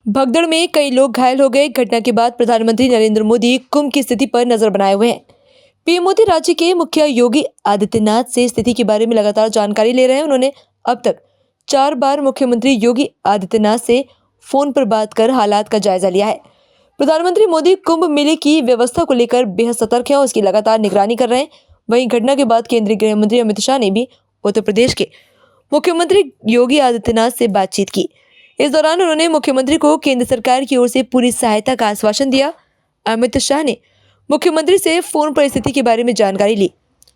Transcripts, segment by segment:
भगदड़ में कई लोग घायल हो गए। घटना के बाद प्रधानमंत्री नरेंद्र मोदी कुंभ की स्थिति पर नजर बनाए हुए हैं। पीएम मोदी राज्य के मुखिया योगी आदित्यनाथ से स्थिति के बारे में लगातार जानकारी ले रहे हैं। उन्होंने अब तक 4 बार मुख्यमंत्री योगी आदित्यनाथ से फोन पर बात कर हालात का जायजा लिया है। प्रधानमंत्री मोदी कुंभ मेले की व्यवस्था को लेकर बेहद सतर्क हैं और उसकी लगातार निगरानी कर रहे हैं। वहीं घटना के बाद केंद्रीय गृह मंत्री अमित शाह ने भी उत्तर प्रदेश के मुख्यमंत्री योगी आदित्यनाथ से बातचीत की। इस दौरान उन्होंने मुख्यमंत्री को केंद्र सरकार की ओर से पूरी सहायता का आश्वासन दिया। अमित शाह ने मुख्यमंत्री से फोन पर स्थिति के बारे में जानकारी ली।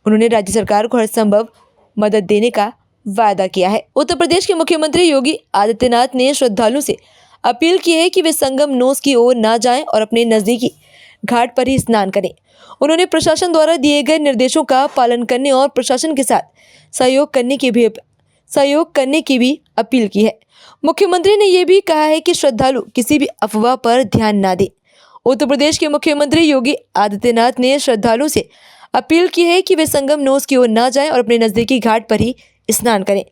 उन्होंने राज्य सरकार को हर संभव मदद देने का वायदा किया है। उत्तर प्रदेश के मुख्यमंत्री योगी आदित्यनाथ ने श्रद्धालुओं से अपील की है कि वे संगम नोस की ओर ना जाएं और अपने नजदीकी घाट पर ही स्नान करें। उन्होंने प्रशासन द्वारा दिए गए निर्देशों का पालन करने और प्रशासन के साथ सहयोग करने की भी अपील की है। मुख्यमंत्री ने यह भी कहा है कि श्रद्धालु किसी भी अफवाह पर ध्यान न दें। उत्तर प्रदेश के मुख्यमंत्री योगी आदित्यनाथ ने श्रद्धालुओं से अपील की है कि वे संगम नोस की ओर न जाएं और अपने नजदीकी घाट पर ही स्नान करें।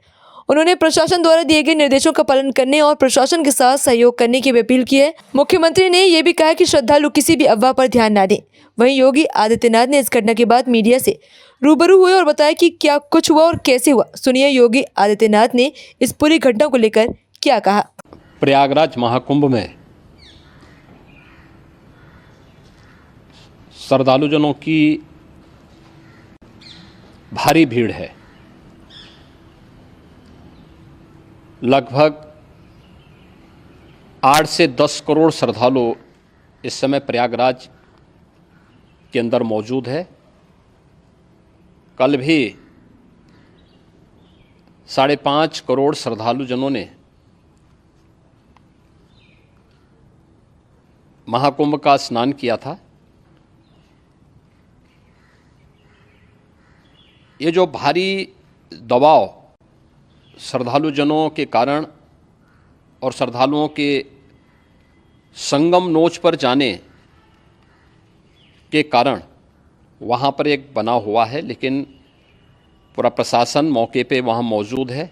उन्होंने प्रशासन द्वारा दिए गए निर्देशों का पालन करने और प्रशासन के साथ सहयोग करने की भी अपील की है। मुख्यमंत्री ने यह भी कहा कि श्रद्धालु किसी भी अफवाह पर ध्यान न दें। वहीं योगी आदित्यनाथ ने इस घटना के बाद मीडिया से रूबरू हुए और बताया कि क्या कुछ हुआ और कैसे हुआ। सुनिए योगी आदित्यनाथ ने इस पूरी घटना को लेकर क्या कहा। प्रयागराज महाकुंभ में श्रद्धालुजनों की भारी भीड़ है। लगभग 8 से 10 करोड़ श्रद्धालु इस समय प्रयागराज के अंदर मौजूद है। कल भी 5.5 करोड़ श्रद्धालुजनों ने महाकुंभ का स्नान किया था। ये जो भारी दबाव श्रद्धालुजनों के कारण और श्रद्धालुओं के संगम नोच पर जाने के कारण वहाँ पर एक बना हुआ है, लेकिन पूरा प्रशासन मौके पे वहाँ मौजूद है।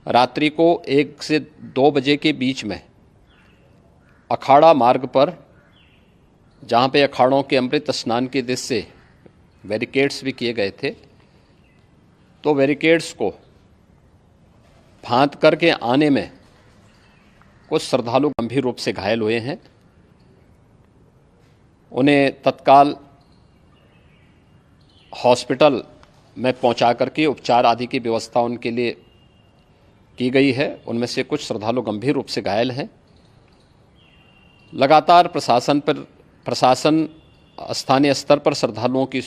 रात्रि को 1 से 2 बजे के बीच में अखाड़ा मार्ग पर, जहाँ पे अखाड़ों के अमृत स्नान के दृश्य से बैरिकेड्स भी किए गए थे, तो बैरिकेड्स को फांद करके आने में कुछ श्रद्धालु गंभीर रूप से घायल हुए हैं। उन्हें तत्काल हॉस्पिटल में पहुंचा करके उपचार आदि की व्यवस्था उनके लिए की गई है। उनमें से कुछ श्रद्धालु गंभीर रूप से घायल हैं। लगातार प्रशासन स्थानीय स्तर पर श्रद्धालुओं की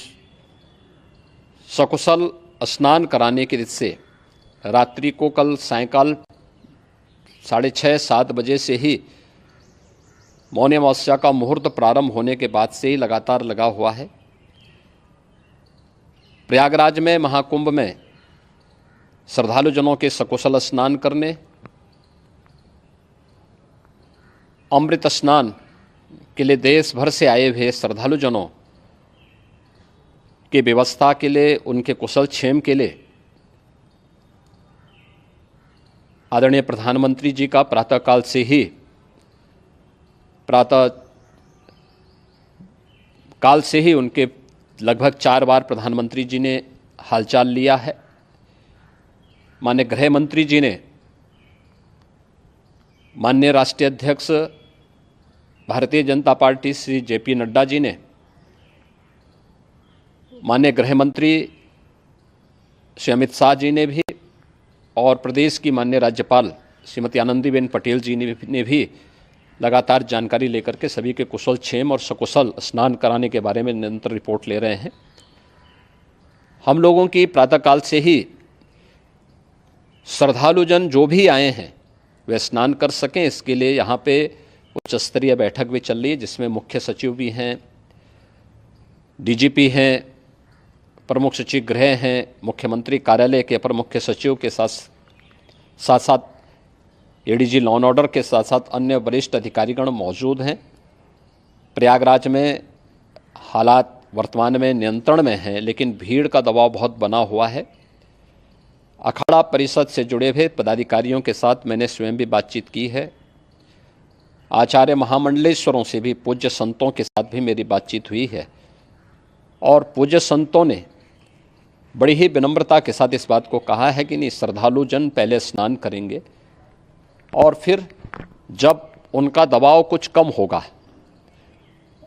सकुशल स्नान कराने के दृष्टि से रात्रि को कल सायंकाल 6:30-7 बजे से ही मौनी अमावस्या का मुहूर्त प्रारंभ होने के बाद से ही लगातार लगा हुआ है। प्रयागराज में महाकुंभ में श्रद्धालुजनों के सकुशल स्नान करने, अमृत स्नान के लिए देश भर से आए हुए श्रद्धालुजनों की व्यवस्था के लिए, उनके कुशल क्षेम के लिए आदरणीय प्रधानमंत्री जी का प्रातःकाल से ही उनके लगभग 4 बार प्रधानमंत्री जी ने हालचाल लिया है। माननीय गृह मंत्री जी ने, माननीय राष्ट्रीय अध्यक्ष भारतीय जनता पार्टी श्री JP नड्डा जी ने, माननीय गृह मंत्री श्री अमित शाह जी ने भी, और प्रदेश की माननीय राज्यपाल श्रीमती आनंदीबेन पटेल जी ने भी लगातार जानकारी लेकर के सभी के कुशल क्षेम और सकुशल स्नान कराने के बारे में निरंतर रिपोर्ट ले रहे हैं। हम लोगों की प्रातःकाल से ही श्रद्धालुजन जो भी आए हैं वे स्नान कर सकें, इसके लिए यहाँ पे उच्च स्तरीय बैठक भी चल रही है, जिसमें मुख्य सचिव भी हैं, DGP हैं, प्रमुख सचिव गृह हैं, मुख्यमंत्री कार्यालय के अपर मुख्य सचिव के साथ ADG लॉ एंड ऑर्डर के साथ साथ अन्य वरिष्ठ अधिकारीगण मौजूद हैं। प्रयागराज में हालात वर्तमान में नियंत्रण में हैं, लेकिन भीड़ का दबाव बहुत बना हुआ है। अखाड़ा परिषद से जुड़े हुए पदाधिकारियों के साथ मैंने स्वयं भी बातचीत की है। आचार्य महामंडलेश्वरों से भी, पूज्य संतों के साथ भी मेरी बातचीत हुई है और पूज्य संतों ने बड़ी ही विनम्रता के साथ इस बात को कहा है कि नहीं, श्रद्धालु जन पहले स्नान करेंगे और फिर जब उनका दबाव कुछ कम होगा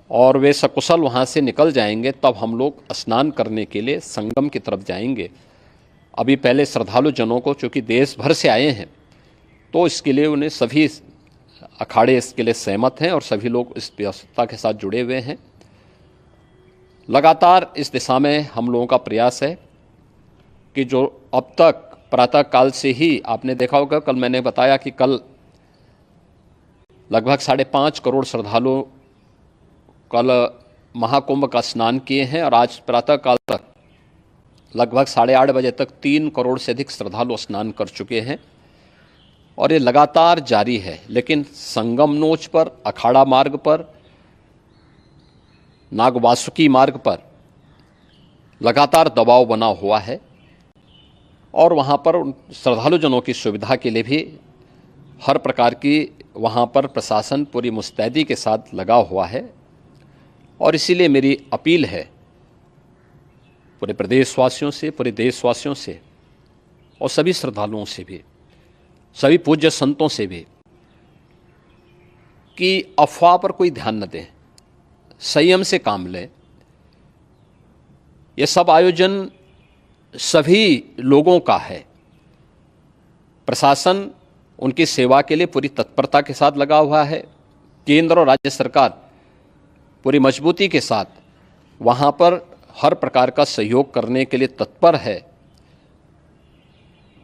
और वे सकुशल वहाँ से निकल जाएंगे तब हम लोग स्नान करने के लिए संगम की तरफ जाएंगे। अभी पहले श्रद्धालु जनों को, चूँकि देश भर से आए हैं, तो इसके लिए उन्हें सभी अखाड़े इसके लिए सहमत हैं और सभी लोग इस व्यवस्था के साथ जुड़े हुए हैं। लगातार इस दिशा में हम लोगों का प्रयास है कि जो अब तक प्रातः काल से ही आपने देखा होगा, कल मैंने बताया कि कल लगभग 5.5 करोड़ श्रद्धालु कल महाकुंभ का स्नान किए हैं और आज प्रातः काल तक लगभग 8:30 बजे तक 3 करोड़ से अधिक श्रद्धालु स्नान कर चुके हैं और ये लगातार जारी है। लेकिन संगम नोच पर, अखाड़ा मार्ग पर, नागवासुकी मार्ग पर लगातार दबाव बना हुआ है और वहाँ पर श्रद्धालु जनों की सुविधा के लिए भी हर प्रकार की वहाँ पर प्रशासन पूरी मुस्तैदी के साथ लगा हुआ है। और इसीलिए मेरी अपील है पूरे प्रदेशवासियों से, पूरे देशवासियों से और सभी श्रद्धालुओं से भी, सभी पूज्य संतों से भी कि अफवाह पर कोई ध्यान न दें, संयम से काम लें। ये सब आयोजन सभी लोगों का है। प्रशासन उनकी सेवा के लिए पूरी तत्परता के साथ लगा हुआ है। केंद्र और राज्य सरकार पूरी मजबूती के साथ वहाँ पर हर प्रकार का सहयोग करने के लिए तत्पर है।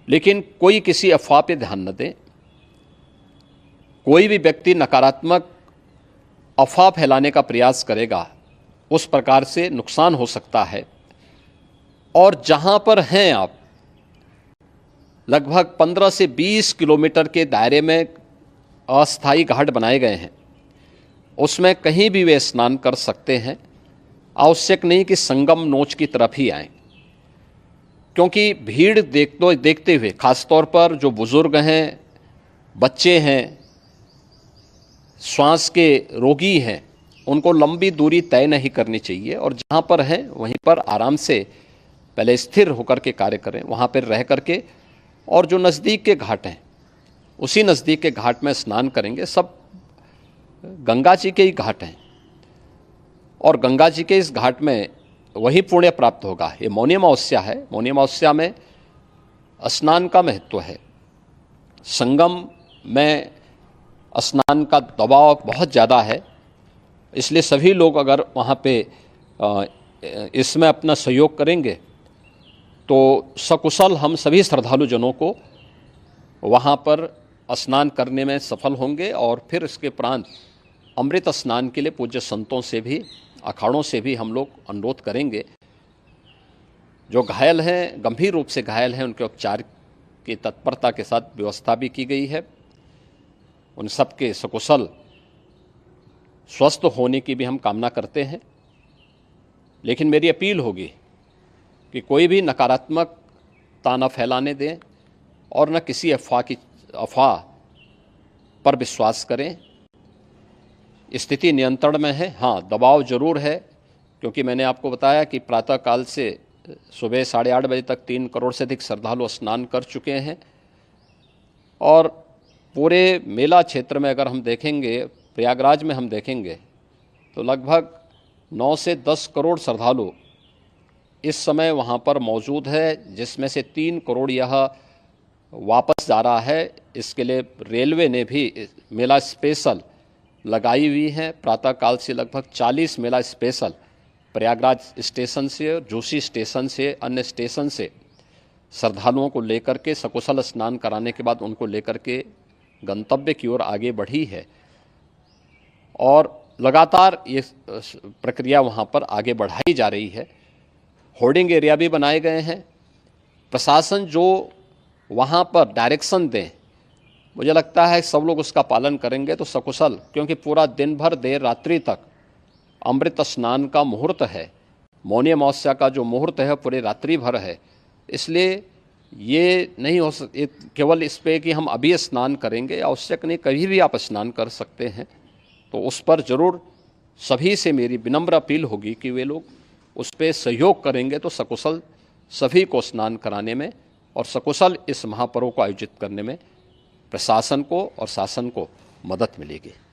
लेकिन कोई किसी अफवाह पे ध्यान न दें। कोई भी व्यक्ति नकारात्मक अफवाह फैलाने का प्रयास करेगा, उस प्रकार से नुकसान हो सकता है। और जहाँ पर हैं आप, लगभग 15 से 20 किलोमीटर के दायरे में अस्थायी घाट बनाए गए हैं, उसमें कहीं भी वे स्नान कर सकते हैं। आवश्यक नहीं कि संगम नोच की तरफ ही आएं, क्योंकि भीड़ देखते हुए, खासतौर पर जो बुजुर्ग हैं, बच्चे हैं, श्वास के रोगी हैं, उनको लंबी दूरी तय नहीं करनी चाहिए और जहाँ पर हैं वहीं पर आराम से पहले स्थिर होकर के कार्य करें, वहाँ पर रह करके। और जो नज़दीक के घाट हैं, उसी नज़दीक के घाट में स्नान करेंगे। सब गंगा जी के ही घाट हैं और गंगा जी के इस घाट में वही पुण्य प्राप्त होगा। ये मौनी अमावस्या है। मौनी अमावस्या में स्नान का महत्व है। संगम में स्नान का दबाव बहुत ज़्यादा है, इसलिए सभी लोग अगर वहाँ पे इसमें अपना सहयोग करेंगे तो सकुशल हम सभी श्रद्धालु जनों को वहाँ पर स्नान करने में सफल होंगे। और फिर इसके उपरांत अमृत स्नान के लिए पूज्य संतों से भी, अखाड़ों से भी हम लोग अनुरोध करेंगे। जो घायल हैं, गंभीर रूप से घायल हैं, उनके उपचार की तत्परता के साथ व्यवस्था भी की गई है। उन सब के सकुशल स्वस्थ होने की भी हम कामना करते हैं। लेकिन मेरी अपील होगी कि कोई भी नकारात्मकता न फैलाने दें और न किसी अफवाह पर विश्वास करें। स्थिति नियंत्रण में है। हाँ, दबाव जरूर है, क्योंकि मैंने आपको बताया कि प्रातःकाल से सुबह 8:30 बजे तक 3 करोड़ से अधिक श्रद्धालु स्नान कर चुके हैं। और पूरे मेला क्षेत्र में अगर हम देखेंगे, प्रयागराज में हम देखेंगे तो लगभग 9 से 10 करोड़ श्रद्धालु इस समय वहाँ पर मौजूद है, जिसमें से 3 करोड़ यह वापस जा रहा है। इसके लिए रेलवे ने भी मेला स्पेशल लगाई हुई है। प्रातःकाल से लगभग 40 मेला स्पेशल प्रयागराज स्टेशन से, जोशी स्टेशन से, अन्य स्टेशन से श्रद्धालुओं को लेकर के सकुशल स्नान कराने के बाद उनको लेकर के गंतव्य की ओर आगे बढ़ी है। और लगातार ये प्रक्रिया वहाँ पर आगे बढ़ाई जा रही है। होर्डिंग एरिया भी बनाए गए हैं। प्रशासन जो वहाँ पर डायरेक्शन दें, मुझे लगता है सब लोग उसका पालन करेंगे तो सकुशल, क्योंकि पूरा दिन भर देर रात्रि तक अमृत स्नान का मुहूर्त है। मौनी अमावस्या का जो मुहूर्त है पूरे रात्रि भर है, इसलिए ये नहीं हो केवल इस पे कि हम अभी स्नान करेंगे, आवश्यक नहीं, कभी भी आप स्नान कर सकते हैं। तो उस पर ज़रूर सभी से मेरी विनम्र अपील होगी कि वे लोग उस पर सहयोग करेंगे तो सकुशल सभी को स्नान कराने में और सकुशल इस महापर्व को आयोजित करने में प्रशासन को और शासन को मदद मिलेगी।